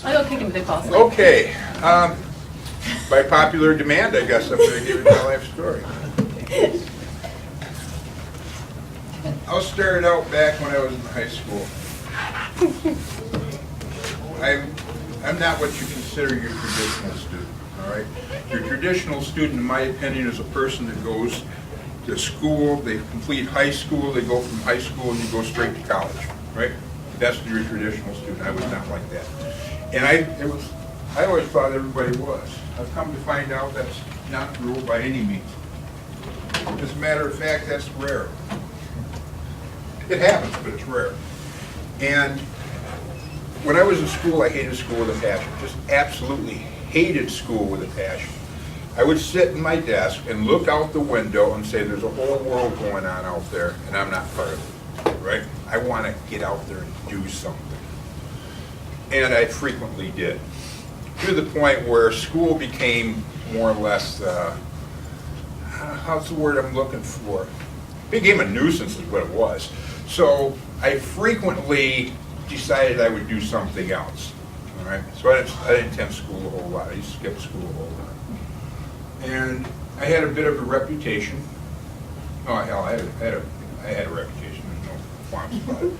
I don't kick him to call sleep. Okay, by popular demand, I guess I'm going to give you my life story. I'll start out back when I was in high school. I'm not what you consider your traditional student, all right? Your traditional student, in my opinion, is a person that goes to school, they complete high school, they go from high school and you go straight to college, right? That's your traditional student. I was not like that. And I always thought everybody was. I've come to find out that's not the rule by any means. As a matter of fact, that's rare. It happens, but it's rare. And when I was in school, I hated school with a passion. Just absolutely hated school with a passion. I would sit in my desk and look out the window and say, there's a whole world going on out there, and I'm not part of it, right? I want to get out there and do something. And I frequently did. To the point where school became more or less, how's the word I'm looking for? Became a nuisance is what it was. So I frequently decided I would do something else. All right. So I didn't attend school a whole lot. I used to skip school a whole lot. And I had a bit of a reputation. Oh hell, I had a reputation. There's no qualms about it.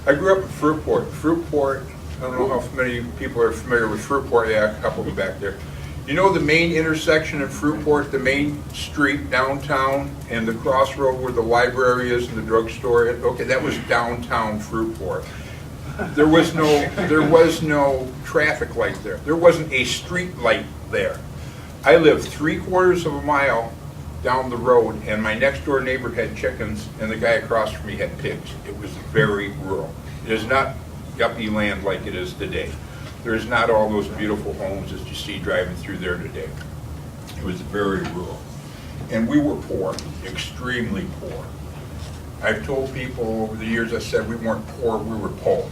I grew up in Fruitport. Fruitport. I don't know how many people are familiar with Fruitport. Yeah, a couple of them back there. You know the main intersection in Fruitport, the main street downtown, and the crossroad where the library is and the drugstore? Okay, that was downtown Fruitport. There was no traffic light there. There wasn't a street light there. I lived 3/4 of a mile down the road, and my next door neighbor had chickens, and the guy across from me had pigs. It was very rural. It is not yuppie land like it is today. There's not all those beautiful homes that you see driving through there today. It was very rural. And we were poor, extremely poor. I've told people over the years, I said we weren't poor, we were poor.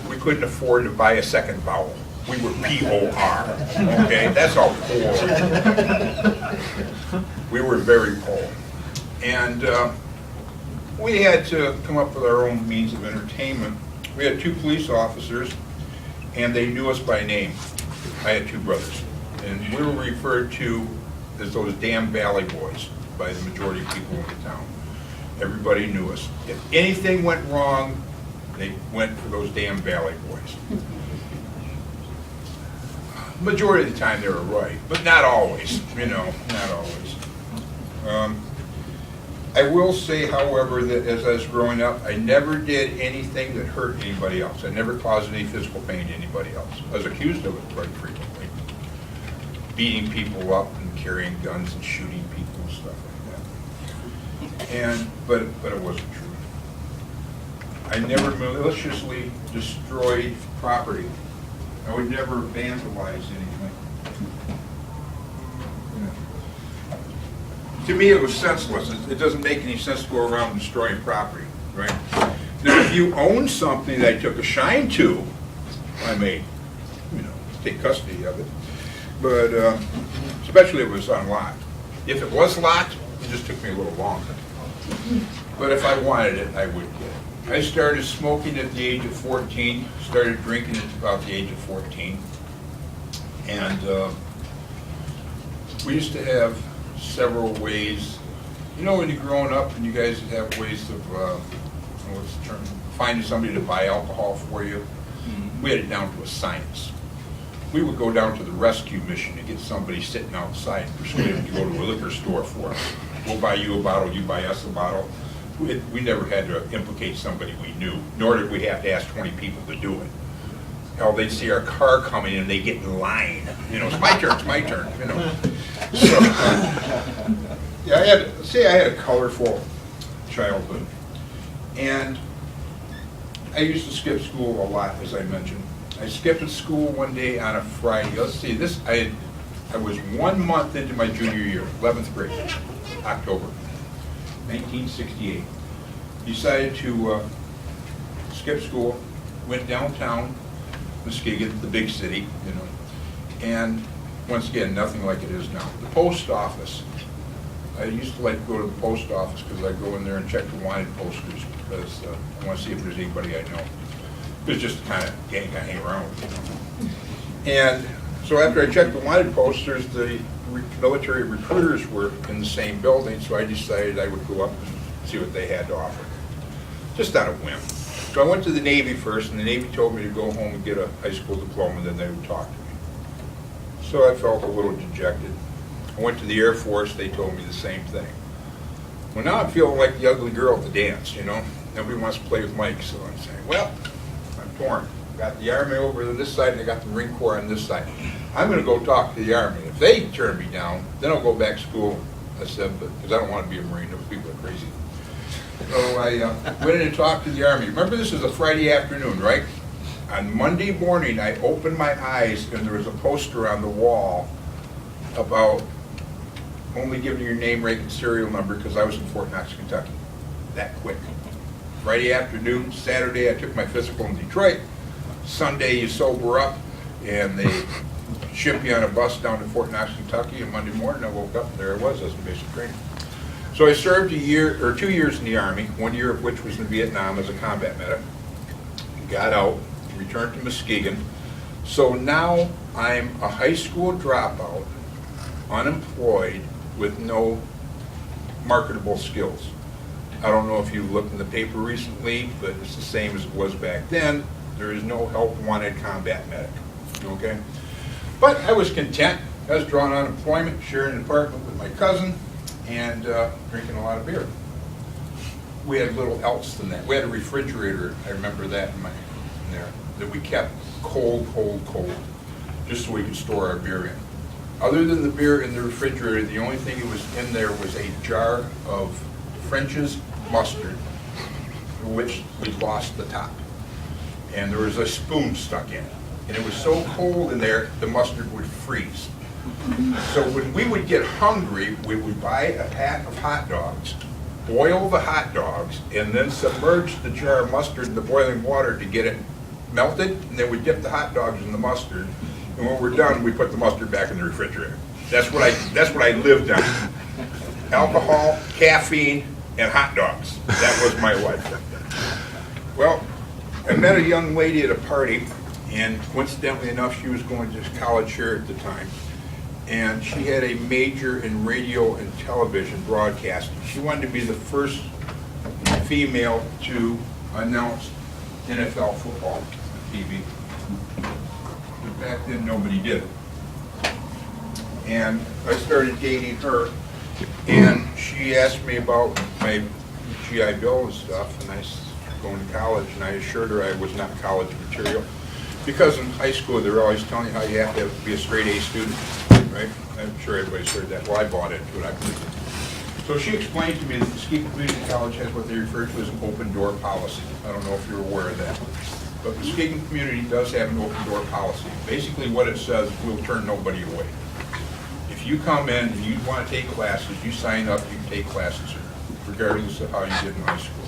We couldn't afford to buy a second vowel. We were P-O-R, okay? That's how poor. We were very poor. And we had to come up with our own means of entertainment. We had 2 police officers, and they knew us by name. I had 2 brothers, and we were referred to as those damn Valley boys by the majority of people in the town. Everybody knew us. If anything went wrong, they went for those damn Valley boys. Majority of the time they were right, but not always, you know, not always. I will say, however, that as I was growing up, I never did anything that hurt anybody else. I never caused any physical pain to anybody else. I was accused of it quite frequently. Beating people up and carrying guns and shooting people and stuff like that. But it wasn't true. I never maliciously destroyed property. I would never vandalize anything. To me, it was senseless. It doesn't make any sense to go around destroying property, right? Now, if you own something that I took a shine to, I may, take custody of it. But especially if it was unlocked. If it was locked, it just took me a little longer. But if I wanted it, I would get it. I started smoking at the age of 14, started drinking at about the age of 14. And we used to have several ways. When you're growing up and you guys have ways of, what's the term, finding somebody to buy alcohol for you. We had it down to a science. We would go down to the rescue mission to get somebody sitting outside and persuade them to go to a liquor store for us. We'll buy you a bottle, you buy us a bottle. We never had to implicate somebody we knew, nor did we have to ask 20 people to do it. Hell, they'd see our car coming and they get in line. It's my turn, So, yeah, I had a colorful childhood. And I used to skip school a lot, as I mentioned. I skipped school one day on a Friday. Let's see, I was 1 month into my junior year, 11th grade, October, 1968. Decided to skip school, went downtown, Muskegon, the big city, and once again, nothing like it is now. The post office. I used to like to go to the post office because I'd go in there and check the wanted posters because I want to see if there's anybody I know. It was just the kind of gang I hang around with. And so after I checked the wanted posters, the military recruiters were in the same building, so I decided I would go up and see what they had to offer. Just on a whim. So I went to the Navy first, and the Navy told me to go home and get a high school diploma, then they would talk to me. So I felt a little dejected. I went to the Air Force, they told me the same thing. Well, now I'm feeling like the ugly girl at the dance, you know? Nobody wants to play with Mike, so I'm saying, well, I'm torn. Got the Army over to this side, and I got the Marine Corps on this side. I'm going to go talk to the Army. If they turn me down, then I'll go back to school. I said, because I don't want to be a Marine. Those people are crazy. So I went in and talked to the Army. Remember, this is a Friday afternoon, right? On Monday morning, I opened my eyes, and there was a poster on the wall about only giving your name, rank, and serial number because I was in Fort Knox, Kentucky. That quick. Friday afternoon, Saturday, I took my physical in Detroit. Sunday, you sober up, and they ship you on a bus down to Fort Knox, Kentucky. And Monday morning, I woke up, and there I was as in basic training. So I served 2 years in the Army, 1 year of which was in Vietnam as a combat medic. Got out, returned to Muskegon. So now I'm a high school dropout, unemployed, with no marketable skills. I don't know if you looked in the paper recently, but it's the same as it was back then. There is no help wanted combat medic, okay? But I was content. I was drawing unemployment, sharing an apartment with my cousin, and drinking a lot of beer. We had little else than that. We had a refrigerator, I remember that in there, that we kept cold, just so we could store our beer in. Other than the beer in the refrigerator, the only thing that was in there was a jar of French's mustard, which we lost the top. And there was a spoon stuck in it. And it was so cold in there, the mustard would freeze. So when we would get hungry, we would buy a pack of hot dogs, boil the hot dogs, and then submerge the jar of mustard in the boiling water to get it melted, and then we dip the hot dogs in the mustard. And when we're done, we put the mustard back in the refrigerator. That's what I lived on. Alcohol, caffeine, and hot dogs. That was my life. Well, I met a young lady at a party, and coincidentally enough, she was going to college here at the time. And she had a major in radio and television broadcasting. She wanted to be the first female to announce NFL football on TV. But back then, nobody did it. And I started dating her, and she asked me about my GI Bill and stuff, and I was going to college, and I assured her I was not college material. Because in high school, they're always telling you how you have to be a straight A student, right? I'm sure everybody's heard that. Well, I bought into it, I believe it. So she explained to me that Muskegon Community College has what they refer to as an open door policy. I don't know if you're aware of that. But Muskegon Community does have an open door policy. Basically what it says, we'll turn nobody away. If you come in and you want to take classes, you sign up, you can take classes here, regardless of how you did in high school.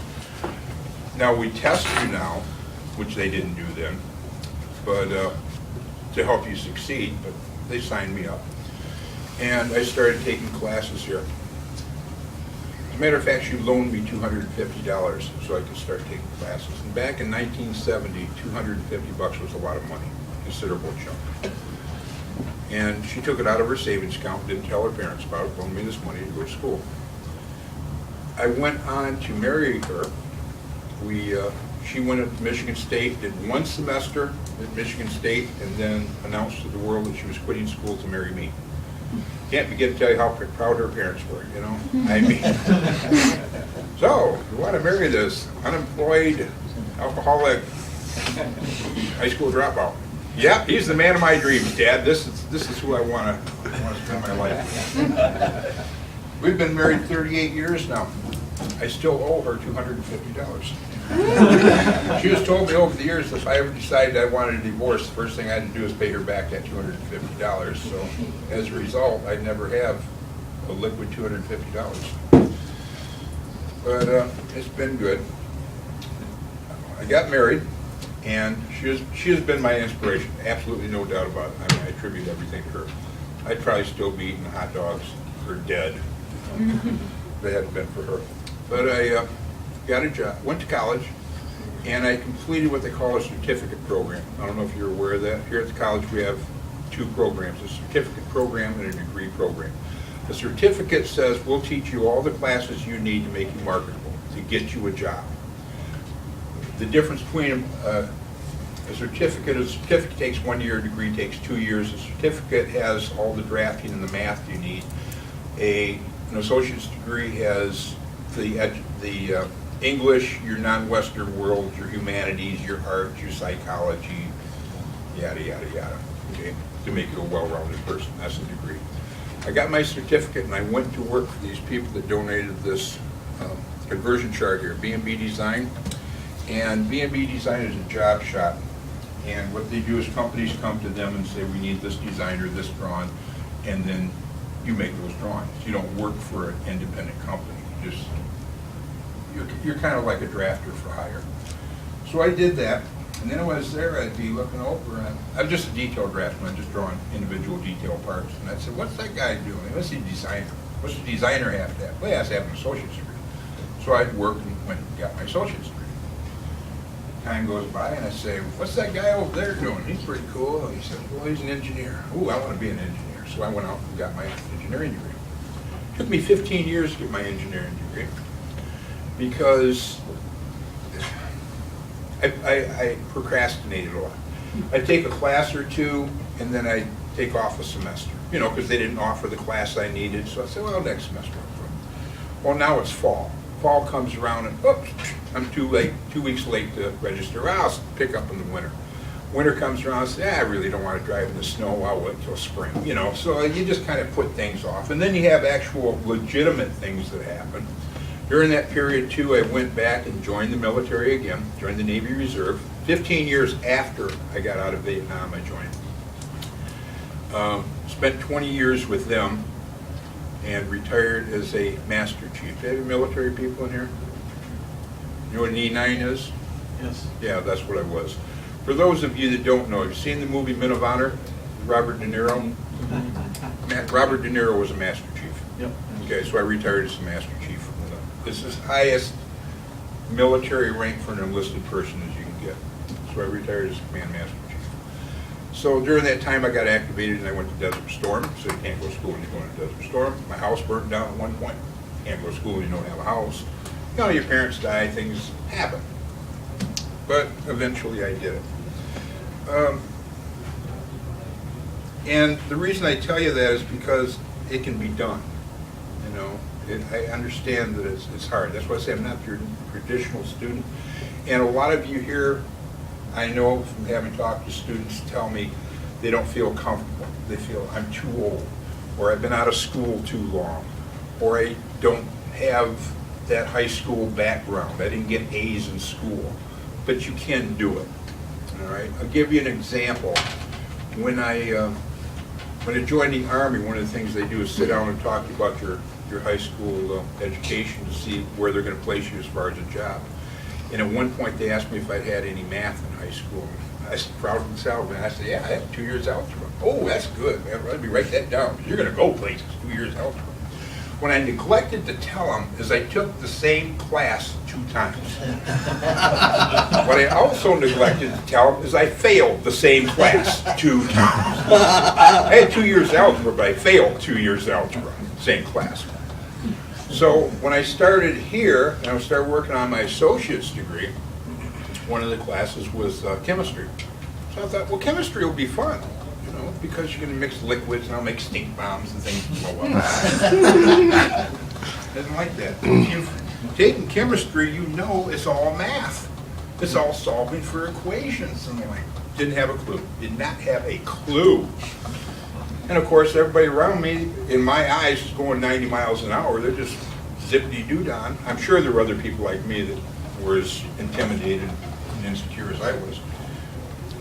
Now we test you now, which they didn't do then, but to help you succeed, but they signed me up. And I started taking classes here. As a matter of fact, she loaned me $250 so I could start taking classes. And back in 1970, $250 was a lot of money, considerable chunk. And she took it out of her savings account, didn't tell her parents about it, loaned me this money to go to school. I went on to marry her. She went to Michigan State, did 1 semester at Michigan State, and then announced to the world that she was quitting school to marry me. Can't begin to tell you how proud her parents were, you know? I mean, so, you want to marry this unemployed, alcoholic, high school dropout. Yep, he's the man of my dreams, Dad. This is who I want to spend my life with. We've been married 38 years now. I still owe her $250. She has told me over the years that if I ever decided I wanted a divorce, the first thing I had to do is pay her back that $250. So as a result, I'd never have a liquid $250. But it's been good. I got married, and she has been my inspiration. Absolutely no doubt about it. I mean, I attribute everything to her. I'd probably still be eating hot dogs or dead if it hadn't been for her. But I got a job, went to college, and I completed what they call a certificate program. I don't know if you're aware of that. Here at the college we have two programs, a certificate program and a degree program. The certificate says we'll teach you all the classes you need to make you marketable, to get you a job. The difference between a certificate takes 1 year, a degree takes 2 years. A certificate has all the drafting and the math you need. An associate's degree has the English, your non-Western world, your humanities, your art, your psychology, yada, yada, yada, okay, to make you a well-rounded person. That's a degree. I got my certificate and I went to work for these people that donated this conversion chart here, B&B Design. And B&B Design is a job shop. And what they do is companies come to them and say, we need this design or this drawing, and then you make those drawings. You don't work for an independent company. You're kind of like a drafter for hire. So I did that, and then when I was there, I'd be looking over, and I'm just a detail draftsman, I'm just drawing individual detail parts. And I'd say, what's that guy doing? What's the designer? What's the designer have to have? Well, he has to have an associate's degree. So I'd work and went and got my associate's degree. Time goes by, and I say, what's that guy over there doing? He's pretty cool. And he said, well, he's an engineer. Ooh, I want to be an engineer. So I went out and got my engineering degree. It took me 15 years to get my engineering degree because I procrastinated a lot. I'd take a class or two, and then I'd take off a semester, you know, because they didn't offer the class I needed. So I said, well, next semester I'll go. Well, now it's fall. Fall comes around, and oops, I'm too late, 2 weeks late to register. I'll pick up in the winter. Winter comes around, I say, I really don't want to drive in the snow, I'll wait till spring, you know. So you just kind of put things off. And then you have actual legitimate things that happen. During that period, too, I went back and joined the military again, joined the Navy Reserve. 15 years after I got out of Vietnam, I joined. Spent 20 years with them and retired as a Master Chief. Do you have any military people in here? You know what an E9 is? Yes. Yeah, that's what I was. For those of you that don't know, have you seen the movie Men of Honor? Robert De Niro? Robert De Niro was a Master Chief. Yep. Okay, so I retired as a Master Chief. This is highest military rank for an enlisted person as you can get. So I retired as Command Master Chief. So during that time I got activated and I went to Desert Storm. So you can't go to school when you go into Desert Storm. My house burned down at one point. You can't go to school when you don't have a house. You know, your parents die, things happen. But eventually I did it. And the reason I tell you that is because it can be done. You know, I understand that it's hard. That's why I say I'm not your traditional student. And a lot of you here, I know from having talked to students, tell me they don't feel comfortable. They feel I'm too old, or I've been out of school too long, or I don't have that high school background. I didn't get A's in school. But you can do it. All right. I'll give you an example. When I joined the Army, one of the things they do is sit down and talk to you about your high school education to see where they're going to place you as far as a job. And at one point they asked me if I'd had any math in high school. I was proud of myself, and I said, yeah, I had 2 years algebra. Oh, that's good, man. Let me write that down. You're going to go places, 2 years algebra. What I neglected to tell them is I took the same class 2 times. What I also neglected to tell them is I failed the same class 2 times. I had 2 years algebra, but I failed 2 years algebra, same class. So when I started here, and I started working on my associate's degree, one of the classes was chemistry. So I thought, well, chemistry will be fun. Because you're going to mix liquids and I'll make stink bombs and things blow up. I didn't like that. If you've taken chemistry, you know it's all math. It's all solving for equations. And I didn't have a clue. Did not have a clue. And of course, everybody around me, in my eyes, is going 90 miles an hour. They're just zippity-doo-dah. I'm sure there were other people like me that were as intimidated and insecure as I was.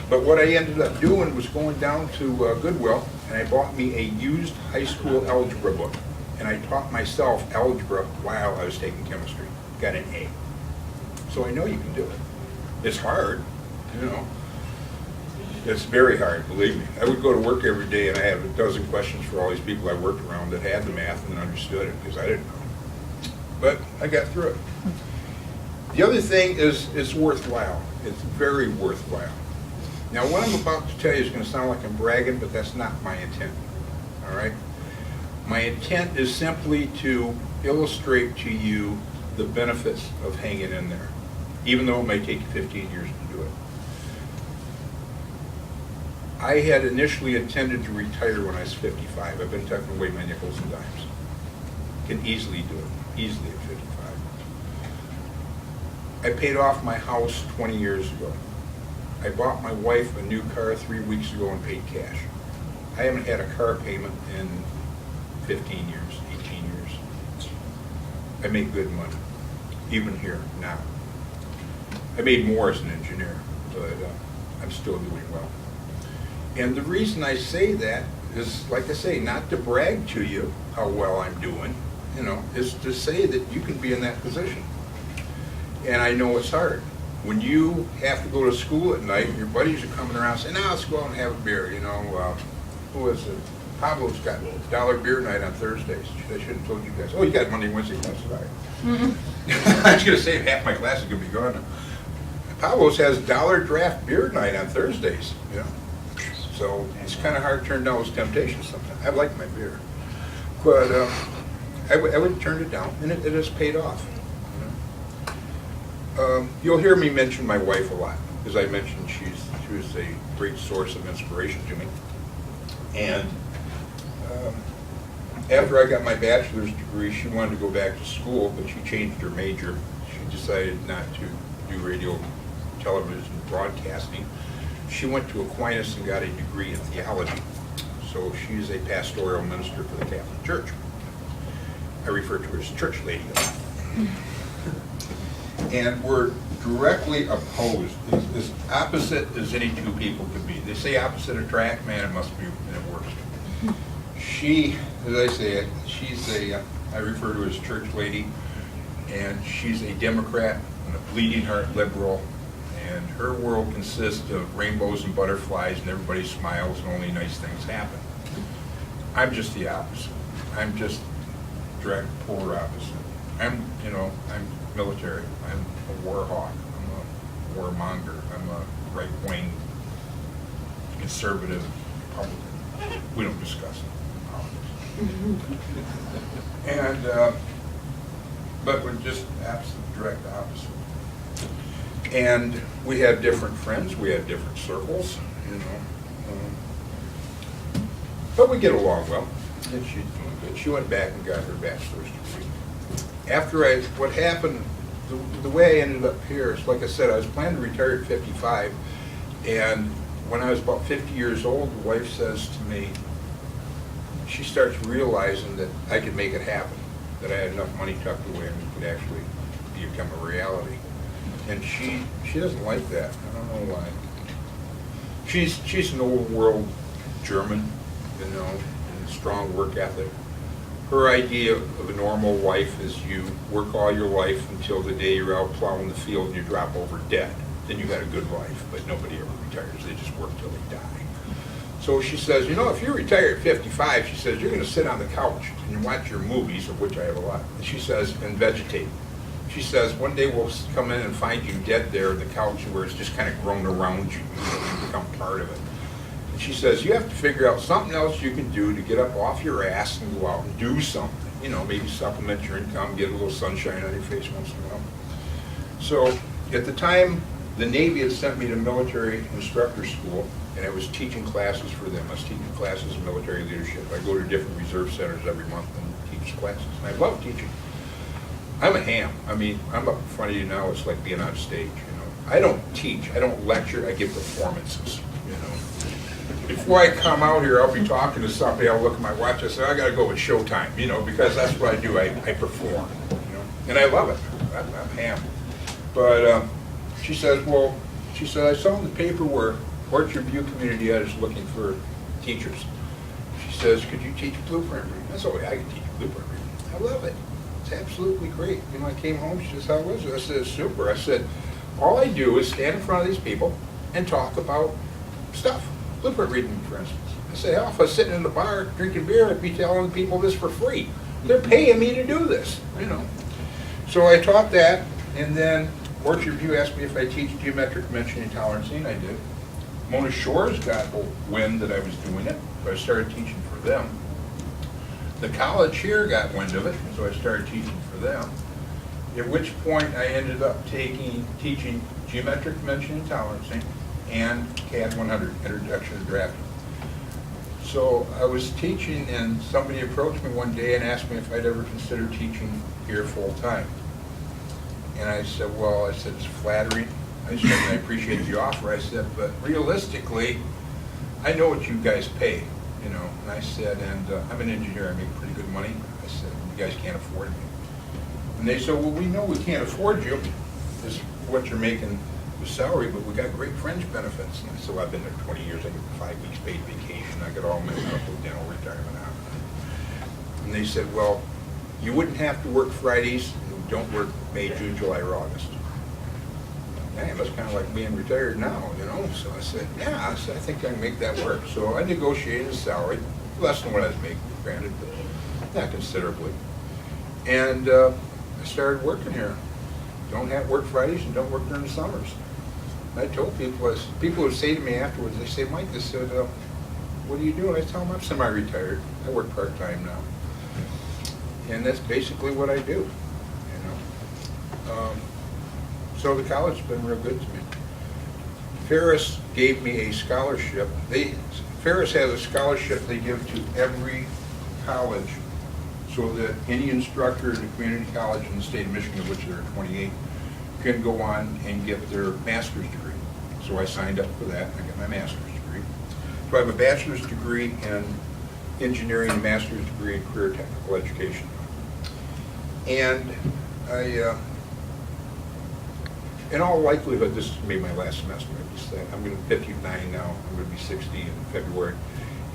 But what I ended up doing was going down to Goodwill, and I bought me a used high school algebra book. And I taught myself algebra while I was taking chemistry. Got an A. So I know you can do it. It's hard, you know. It's very hard, believe me. I would go to work every day and I have a dozen questions for all these people I worked around that had the math and understood it because I didn't know. But I got through it. The other thing is it's worthwhile. It's very worthwhile. Now, what I'm about to tell you is going to sound like I'm bragging, but that's not my intent. All right? My intent is simply to illustrate to you the benefits of hanging in there, even though it may take you 15 years to do it. I had initially intended to retire when I was 55. I've been tucking away my nickels and dimes. Can easily do it, easily at 55. I paid off my house 20 years ago. I bought my wife a new car 3 weeks ago and paid cash. I haven't had a car payment in 15 years, 18 years. I make good money, even here now. I made more as an engineer, but I'm still doing well. And the reason I say that is, like I say, not to brag to you how well I'm doing, you know, is to say that you can be in that position. And I know it's hard. When you have to go to school at night, and your buddies are coming around saying, "Now let's go out and have a beer." You know, who is it? Pablo's got dollar beer night on Thursdays. I should have told you guys. Oh, you got Monday, Wednesday, class tonight. I was going to say half my class is going to be gone now. Pablo's has dollar draft beer night on Thursdays. You know, so it's kind of hard to turn down those temptations sometimes. I like my beer, but I would turn it down, and it has paid off. You'll hear me mention my wife a lot. As I mentioned, she was a great source of inspiration to me. And after I got my bachelor's degree, she wanted to go back to school, but she changed her major. She decided not to do radio, television, broadcasting. She went to Aquinas and got a degree in theology. So she's a pastoral minister for the Catholic Church. I refer to her as church lady a lot. And we're directly opposed, as opposite as any two people could be. They say opposite attract, man, it must be, and it works. She, as I say, I refer to her as church lady, and she's a Democrat and a bleeding heart liberal, and her world consists of rainbows and butterflies, and everybody smiles, and only nice things happen. I'm just the opposite. I'm just direct, polar opposite. I'm military. I'm a war hawk. I'm a warmonger. I'm a right-wing conservative Republican. We don't discuss politics. And, but we're just absolute direct opposite. And we have different friends. We have different circles, you know. But we get along well. And she's doing good. She went back and got her bachelor's degree. After what happened, the way I ended up here is, like I said, I was planning to retire at 55, and when I was about 50 years old, the wife says to me, she starts realizing that I could make it happen, that I had enough money tucked away and it could actually become a reality. And she doesn't like that. I don't know why. She's an old world German, you know, and a strong work ethic. Her idea of a normal life is you work all your life until the day you're out plowing the field and you drop over dead. Then you got a good life, but nobody ever retires. They just work till they die. So she says, you know, if you retire at 55, she says, you're going to sit on the couch and you watch your movies, of which I have a lot. And she says, and vegetate. She says, one day we'll come in and find you dead there on the couch where it's just kind of grown around you. You become part of it. She says, you have to figure out something else you can do to get up off your ass and go out and do something. You know, maybe supplement your income, get a little sunshine on your face once in a while. So at the time, the Navy had sent me to military instructor school, and I was teaching classes for them. I was teaching classes in military leadership. I go to different reserve centers every month and teach classes, and I love teaching. I'm a ham. I mean, I'm up in front of you now. It's like being on stage, you know. I don't teach. I don't lecture. I give performances, you know. Before I come out here, I'll be talking to somebody, I'll look at my watch, I say, I gotta go with showtime, you know, because that's what I do, I perform, you know, and I love it, I'm ham. But she says, I saw in the paper where Orchard View Community Ed is looking for teachers. She says, could you teach blueprint reading? I said, oh yeah, I can teach blueprint reading. I love it, it's absolutely great. You know, I came home, she says, how was it? I said, it's super. I said, all I do is stand in front of these people and talk about stuff. Blueprint reading, for instance. I say, oh, if I was sitting in the bar drinking beer, I'd be telling people this for free. They're paying me to do this, you know. So I taught that, and then Orchard View asked me if I teach geometric dimension and tolerancing, I did. Mona Shores got wind that I was doing it, so I started teaching for them. The college here got wind of it, so I started teaching for them. At which point I ended up teaching geometric dimension and tolerancing and CAD 100, Introduction to Drafting. So I was teaching and somebody approached me one day and asked me if I'd ever consider teaching here full time. And I said, well, it's flattering. I said, I appreciate the offer. I said, but realistically, I know what you guys pay, you know. And I said, and I'm an engineer, I make pretty good money. I said, you guys can't afford me. And they said, well, we know we can't afford you. This is what you're making with salary, but we got great fringe benefits. And I said, well, I've been there 20 years. I get 5 weeks paid vacation. I got all my medical, dental, retirement out. And they said, well, you wouldn't have to work Fridays. You don't work May, June, July, or August. Man, that's kind of like being retired now, you know. So I said, yeah, I think I can make that work. So I negotiated a salary, less than what I was making, granted, but not considerably. And I started working here. Don't have work Fridays and don't work during the summers. And I told people would say to me afterwards, they say, Mike, they said, what do you do? And I tell them I'm semi-retired. I work part-time now. And that's basically what I do, you know. So the college has been real good to me. Ferris gave me a scholarship. Ferris has a scholarship they give to every college so that any instructor at a community college in the state of Michigan, of which there are 28, can go on and get their master's degree. So I signed up for that and I got my master's degree. So I have a bachelor's degree in engineering and a master's degree in career technical education. And in all likelihood, this is maybe my last semester. I'm going to be 59 now. I'm going to be 60 in February,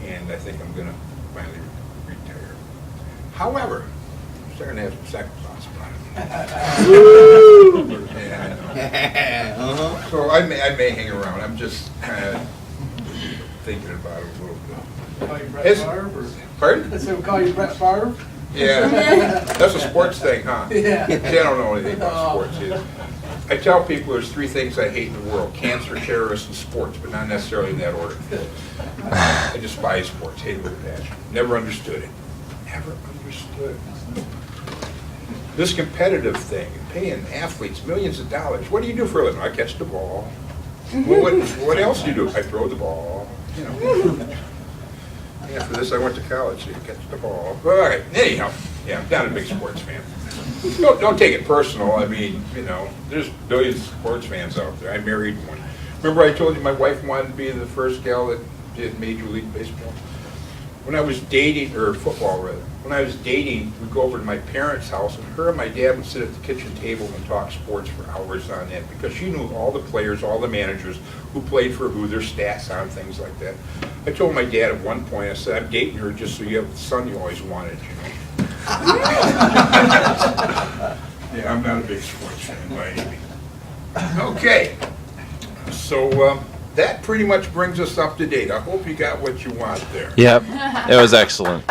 and I think I'm going to finally retire. However, I'm starting to have some second thoughts about it. Yeah, I know. So I may hang around. I'm just kind of thinking about it a little bit. Call you Brett Favre? Pardon? So we call you Brett Favre? Yeah, that's a sports thing, huh? Yeah. See, I don't know anything about sports either. I tell people there's 3 things I hate in the world: cancer, terrorists, and sports, but not necessarily in that order. I despise sports, hate it with a passion. Never understood it. Never understood. This competitive thing, paying athletes millions of dollars. What do you do for a living? I catch the ball. Well, what else do you do? I throw the ball. You know. Yeah, for this I went to college, so you catch the ball. All right, anyhow, yeah, I'm not a big sports fan. Don't take it personal. I mean, you know, there's billions of sports fans out there. I married one. Remember I told you my wife wanted to be the first gal that did Major League Baseball? When I was dating, or football rather, when I was dating, we'd go over to my parents' house, and her and my dad would sit at the kitchen table and talk sports for hours on that, because she knew all the players, all the managers, who played for who, their stats on, things like that. I told my dad at one point, I said, I'm dating her just so you have the son you always wanted, you know. Yeah, I'm not a big sports fan by any means. Okay, so that pretty much brings us up to date. I hope you got what you want there. Yep, it was excellent.